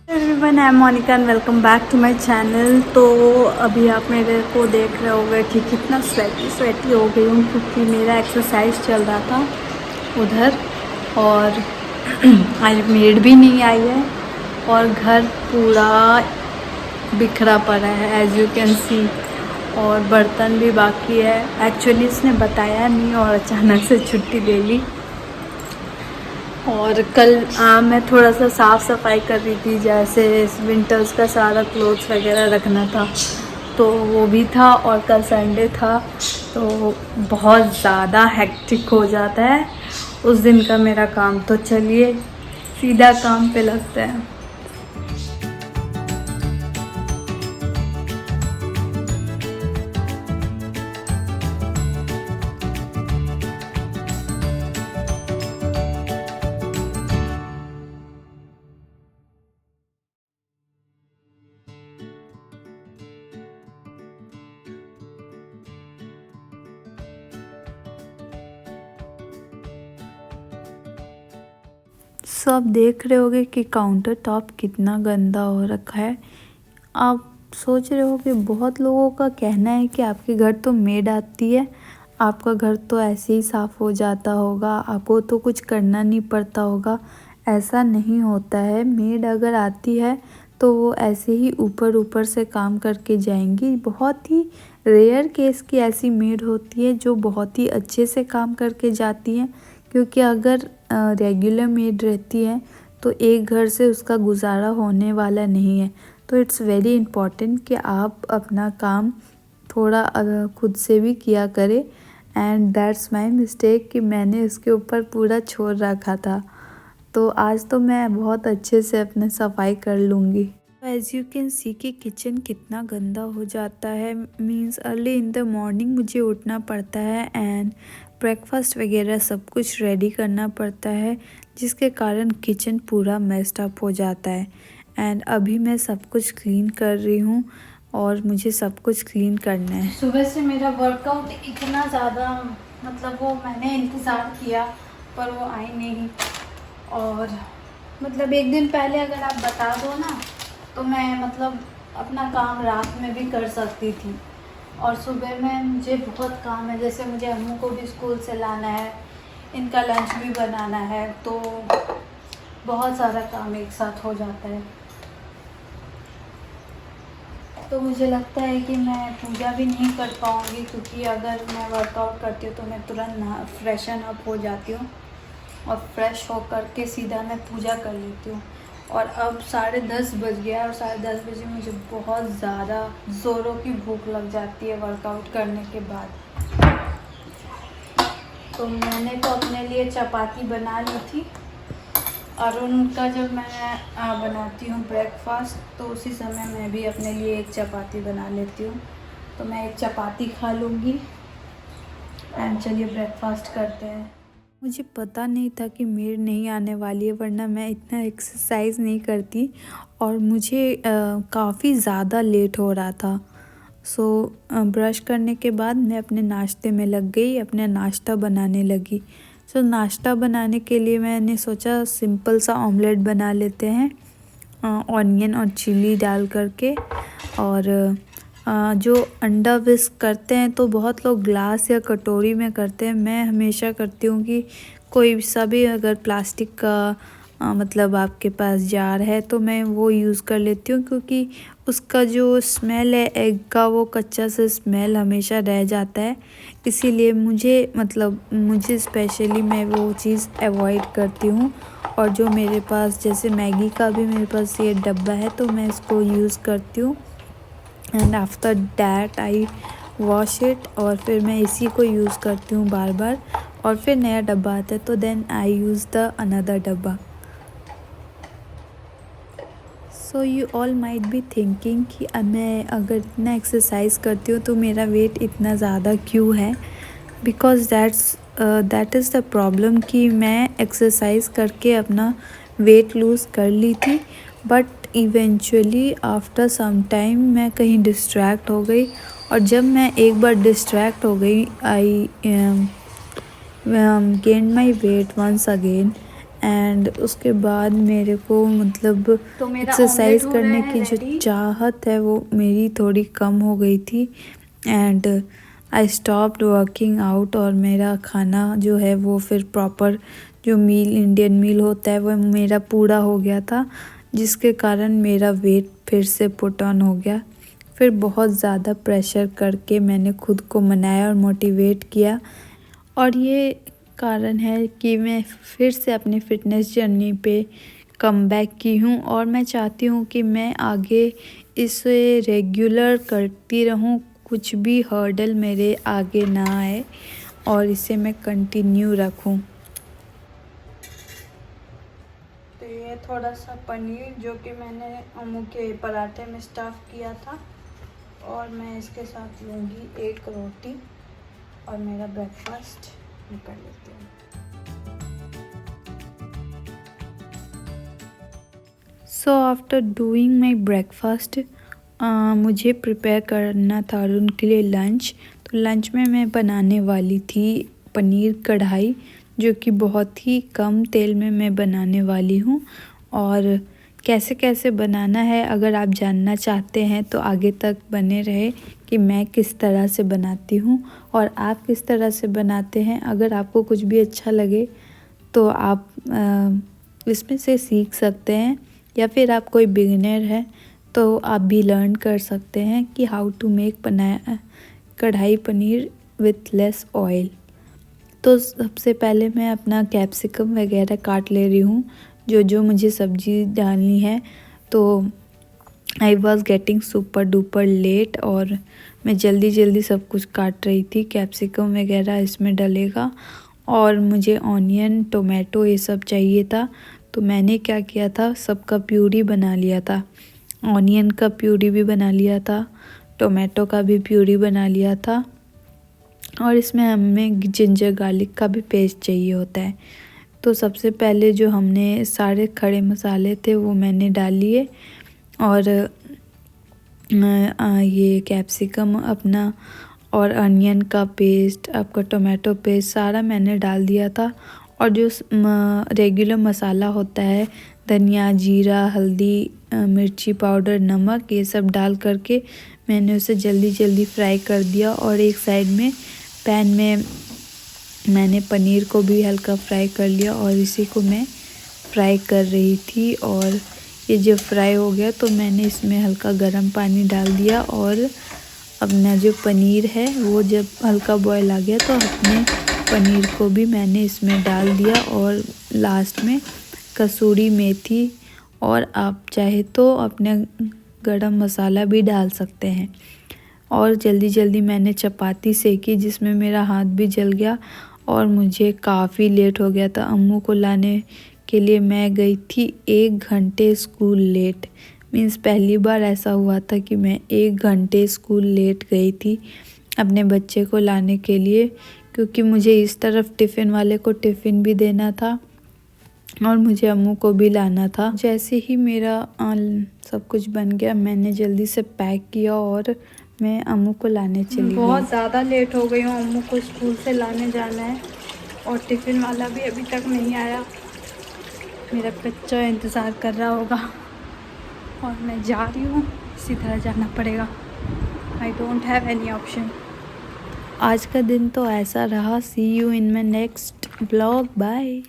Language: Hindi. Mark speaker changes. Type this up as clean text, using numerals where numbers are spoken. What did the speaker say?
Speaker 1: Everyone, I am Monika and welcome back to my channel. तो अभी आप मेरे को देख रहे होंगे कि कितना स्वेटी हो गई हूँ क्योंकि मेरा एक्सरसाइज चल रहा था उधर। और आज मेड भी नहीं आई है और घर पूरा बिखरा पड़ा है एज यू कैन सी। और बर्तन भी बाकी है। एक्चुअली इसने बताया नहीं और अचानक से छुट्टी ले ली। और कल मैं थोड़ा सा साफ़ सफाई कर रही थी, जैसे विंटर्स का सारा क्लोथ्स वगैरह रखना था तो वो भी था। और कल संडे था तो बहुत ज़्यादा हेक्टिक हो जाता है उस दिन का मेरा काम। तो चलिए सीधा काम पे लगते हैं। सो आप देख रहे होगे कि काउंटर टॉप कितना गंदा हो रखा है। आप सोच रहे हो कि बहुत लोगों का कहना है कि आपके घर तो मेड आती है, आपका घर तो ऐसे ही साफ़ हो जाता होगा, आपको तो कुछ करना नहीं पड़ता होगा। ऐसा नहीं होता है। मेड अगर आती है तो वो ऐसे ही ऊपर ऊपर से काम करके जाएंगी। बहुत ही रेयर केस की ऐसी मेड होती है जो बहुत ही अच्छे से काम करके जाती हैं, क्योंकि अगर रेगुलर मेड रहती है तो एक घर से उसका गुजारा होने वाला नहीं है। तो इट्स वेरी इम्पॉर्टेंट कि आप अपना काम थोड़ा खुद से भी किया करें। एंड दैट्स माय मिस्टेक कि मैंने उसके ऊपर पूरा छोड़ रखा था। तो आज तो मैं बहुत अच्छे से अपने सफाई कर लूँगी। एज़ यू कैन सी कि किचन कितना गंदा हो जाता है। Means early in the morning मुझे उठना पड़ता है एंड ब्रेकफास्ट वगैरह सब कुछ रेडी करना पड़ता है, जिसके कारण किचन पूरा मेस्ड अप हो जाता है। एंड अभी मैं सब कुछ क्लीन कर रही हूँ और मुझे सब कुछ क्लीन करना है। सुबह से मेरा वर्कआउट इतना ज़्यादा वो मैंने इंतज़ार किया पर वो आई नहीं। और एक दिन पहले अगर आप बता दो ना तो मैं अपना काम रात में भी कर सकती थी। और सुबह में मुझे बहुत काम है, जैसे मुझे अम्मू को भी स्कूल से लाना है, इनका लंच भी बनाना है, तो बहुत सारा काम एक साथ हो जाता है। तो मुझे लगता है कि मैं पूजा भी नहीं कर पाऊँगी, क्योंकि अगर मैं वर्कआउट करती हूँ तो मैं तुरंत फ्रेशन अप हो जाती हूँ और फ्रेश होकर के सीधा मैं पूजा कर लेती हूँ। और अब 10:30 बज गया और 10:30 बजे मुझे बहुत ज़्यादा ज़ोरों की भूख लग जाती है वर्कआउट करने के बाद। तो मैंने तो अपने लिए चपाती बना ली थी। अरुण का जब मैं बनाती हूँ ब्रेकफास्ट तो उसी समय मैं भी अपने लिए एक चपाती बना लेती हूँ। तो मैं एक चपाती खा लूँगी एंड चलिए ब्रेकफास्ट करते हैं। मुझे पता नहीं था कि मेड नहीं आने वाली है, वरना मैं इतना एक्सरसाइज नहीं करती। और मुझे काफ़ी ज़्यादा लेट हो रहा था। सो ब्रश करने के बाद मैं अपने नाश्ते में लग गई, अपना नाश्ता बनाने लगी। सो नाश्ता बनाने के लिए मैंने सोचा सिंपल सा ऑमलेट बना लेते हैं, ऑनियन और चिली डाल करके। और जो अंडा विस्क करते हैं तो बहुत लोग ग्लास या कटोरी में करते हैं। मैं हमेशा करती हूँ कि कोई सा भी अगर प्लास्टिक का आपके पास जार है तो मैं वो यूज़ कर लेती हूँ, क्योंकि उसका जो स्मेल है एग का, वो कच्चा सा स्मेल हमेशा रह जाता है। इसीलिए मुझे स्पेशली मैं वो चीज़ अवॉइड करती हूँ। और जो मेरे पास जैसे मैगी का भी मेरे पास ये डब्बा है तो मैं इसको यूज़ करती हूँ। And after that I wash it, और फिर मैं इसी को यूज़ करती हूँ बार बार। और फिर नया डब्बा आता है तो then I use the another डब्बा। So you all might be thinking कि मैं अगर इतना एक्सरसाइज करती हूँ तो मेरा वेट इतना ज़्यादा क्यों है। Because that is the problem कि मैं एक्सरसाइज करके अपना वेट लूज़ कर ली थी, but eventually after some time मैं कहीं डिस्ट्रैक्ट हो गई। और जब मैं एक बार डिस्ट्रैक्ट हो गई, I gain my weight once again. And उसके बाद मेरे को मतलब एक्सरसाइज करने की जो चाहत है वो मेरी थोड़ी कम हो गई थी and I stopped working out. और मेरा खाना जो है वो फिर प्रॉपर जो मील इंडियन मील होता है वो मेरा पूरा हो गया था, जिसके कारण मेरा वेट फिर से पुट ऑन हो गया। फिर बहुत ज़्यादा प्रेशर करके मैंने खुद को मनाया और मोटिवेट किया, और ये कारण है कि मैं फिर से अपनी फ़िटनेस जर्नी पे कम बैक की हूँ। और मैं चाहती हूँ कि मैं आगे इसे रेगुलर करती रहूँ, कुछ भी हर्डल मेरे आगे ना आए और इसे मैं कंटिन्यू रखूँ। तो ये थोड़ा सा पनीर जो कि मैंने अम्मू के पराठे में स्टफ़ किया था, और मैं इसके साथ लूँगी एक रोटी और मेरा ब्रेकफास्ट मैं कर लेती हूँ। So after doing my breakfast मुझे प्रिपेयर करना था अरुण के लिए लंच। तो लंच में मैं बनाने वाली थी पनीर कढ़ाई, जो कि बहुत ही कम तेल में मैं बनाने वाली हूँ। और कैसे कैसे बनाना है अगर आप जानना चाहते हैं तो आगे तक बने रहे कि मैं किस तरह से बनाती हूँ और आप किस तरह से बनाते हैं। अगर आपको कुछ भी अच्छा लगे तो आप इसमें से सीख सकते हैं, या फिर आप कोई बिगिनर है तो आप भी लर्न कर सकते हैं कि हाउ टू मेक कढ़ाई पनीर विथ लेस ऑयल। तो सबसे पहले मैं अपना कैप्सिकम वगैरह काट ले रही हूँ, जो मुझे सब्ज़ी डालनी है। तो I was getting super duper late और मैं जल्दी जल्दी सब कुछ काट रही थी। कैप्सिकम वगैरह इसमें डलेगा और मुझे ऑनियन टोमेटो ये सब चाहिए था। तो मैंने क्या किया था, सबका प्यूरी बना लिया था। ऑनियन का प्यूरी भी बना लिया था, टोमेटो का भी प्यूरी बना लिया था, और इसमें हमें जिंजर गार्लिक का भी पेस्ट चाहिए होता है। तो सबसे पहले जो हमने सारे खड़े मसाले थे वो मैंने डाल लिए, और ये कैप्सिकम अपना और अनियन का पेस्ट, आपका टोमेटो पेस्ट सारा मैंने डाल दिया था। और जो रेगुलर मसाला होता है, धनिया, जीरा, हल्दी, मिर्ची पाउडर, नमक, ये सब डाल करके मैंने उसे जल्दी जल्दी फ्राई कर दिया। और एक साइड में पैन में मैंने पनीर को भी हल्का फ्राई कर लिया और इसी को मैं फ्राई कर रही थी। और ये जब फ्राई हो गया तो मैंने इसमें हल्का गर्म पानी डाल दिया, और अपना जो पनीर है वो जब हल्का बॉयल आ गया तो अपने पनीर को भी मैंने इसमें डाल दिया। और लास्ट में कसूरी मेथी, और आप चाहे तो अपने गरम मसाला भी डाल सकते हैं। और जल्दी जल्दी मैंने चपाती सेकी, जिसमें मेरा हाथ भी जल गया और मुझे काफ़ी लेट हो गया था। अम्मू को लाने के लिए मैं गई थी 1 घंटे स्कूल लेट। मीन्स पहली बार ऐसा हुआ था कि मैं 1 घंटे स्कूल लेट गई थी अपने बच्चे को लाने के लिए, क्योंकि मुझे इस तरफ टिफ़िन वाले को टिफ़िन भी देना था और मुझे अम्मू को भी लाना था। जैसे ही मेरा सब कुछ बन गया मैंने जल्दी से पैक किया और मैं अम्मू को लाने चली गई। बहुत ज़्यादा लेट हो गई हूँ, अम्मू को स्कूल से लाने जाना है और टिफ़िन वाला भी अभी तक नहीं आया। मेरा बच्चा इंतज़ार कर रहा होगा और मैं जा रही हूँ, इसी तरह जाना पड़ेगा। I don't have any option. आज का दिन तो ऐसा रहा। See you in my next blog. Bye.